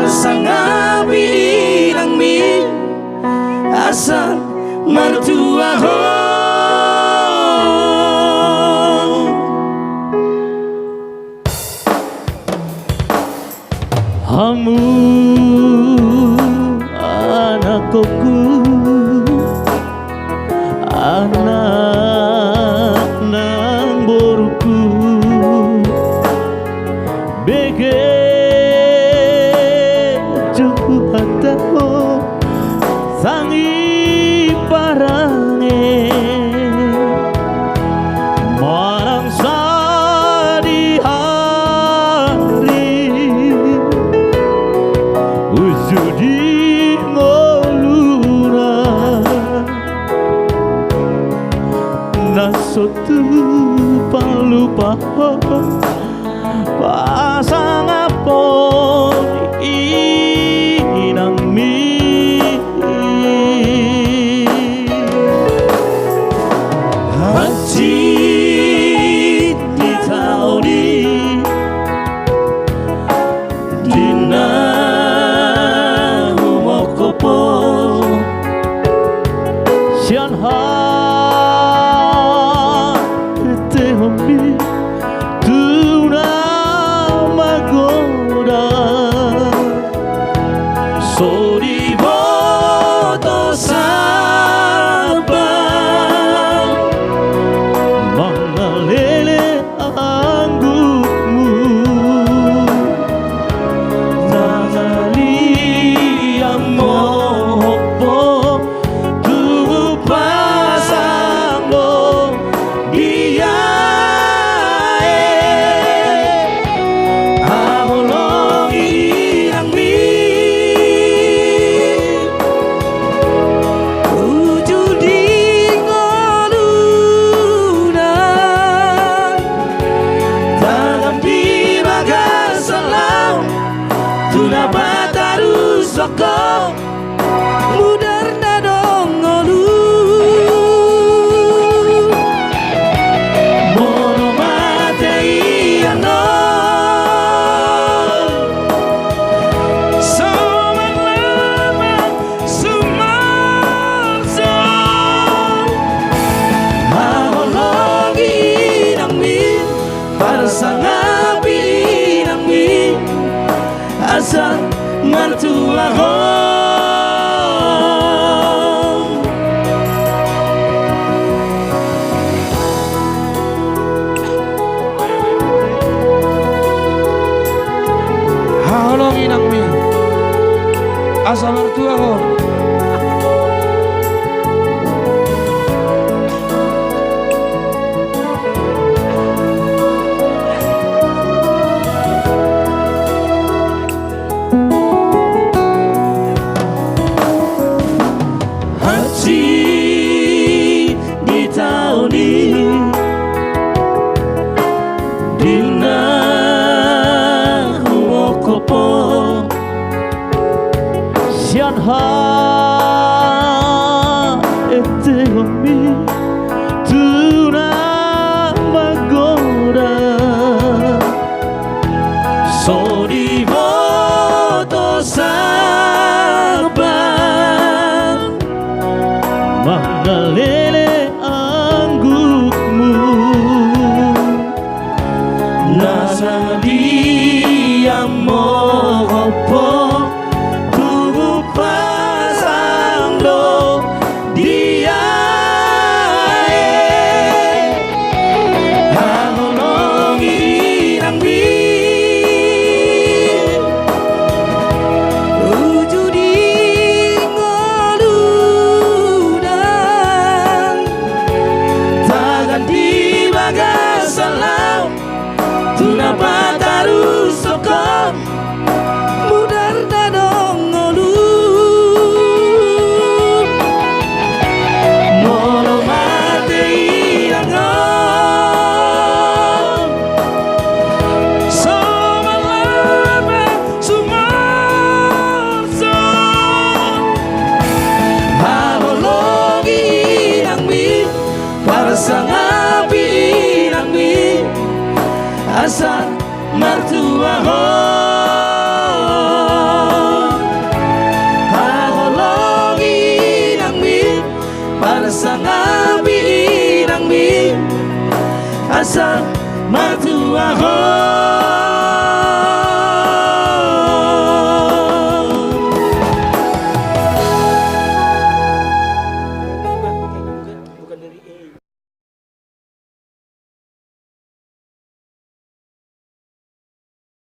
sangabi inang mi asan mertua ho hamu anakku anak nang boruku bege cukup hatamu sangi parange marang sadi hari ujudi ngolura nasotu palupa pasang apon inang mi hati di taudi dina umokopo sian ha te hombi tuna magoda sori boto sabar mangalele anggukmu nangali amopo tu pasanggo dia amolongi ang mi ujudi ngolunan tangan bimagasalam tuna bataru soko mudar nadong ngolu mono matei ano somang lama sumarso mahologi ng mi para sa ngabi ng mi asa mertua ko Haolongin ang mi asa mertua ko hati di taudi dina umokopo sian ha ete hombi tuna magoda sori boto sabar mangalele anggukmu nasa dia mohopo tugu pasang do dia hanolongi nang bi ujudi ngoludan tagan di bagasalam tuna bataru soko mudar dadong ngolu mono matei angom somalama sumarso mahologi ang mi para sa ngabi ng mi asa mertua ho para sa nga biinang mi asa